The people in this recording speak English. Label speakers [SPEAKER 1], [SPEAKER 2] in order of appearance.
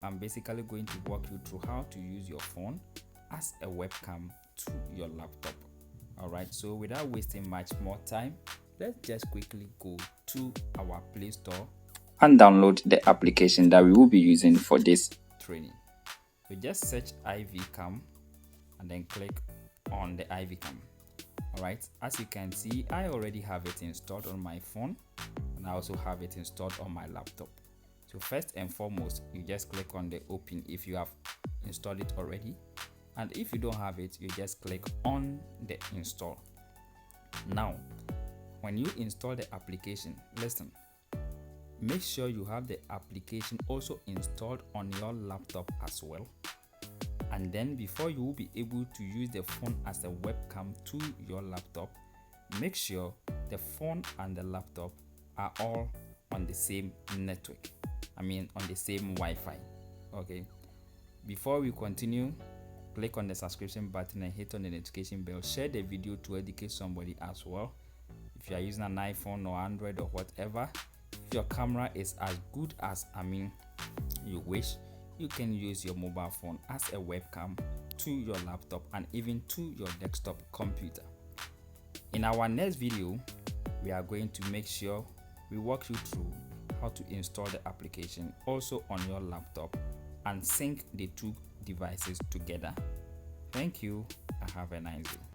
[SPEAKER 1] I'm basically going to walk you through how to use your phone as a webcam to your laptop. Alright, so without wasting much more time, let's just quickly go to our Play Store and download the application that we will be using for this training. So just search IVCam and then click on the IVCam. Alright, as you can see, I already have it installed on my phone and I also have it installed on my laptop. So first and foremost, you just click on the open if you have installed it already, and if you don't have it, you just click on the install. Now when you install the application, listen, make sure you have the application also installed on your laptop as well. And then before you will be able to use the phone as a webcam to your laptop, make sure the phone and the laptop are all on the same network. On the same Wi-Fi. Okay. Before we continue, click on the subscription button and hit on the notification bell. Share the video to educate somebody as well. If you are using an iPhone or Android or whatever, if your camera is as good as you wish, you can use your mobile phone as a webcam to your laptop and even to your desktop computer. In our next video, we are going to make sure we walk you through how to install the application also on your laptop and sync the two devices together. Thank you and have a nice day.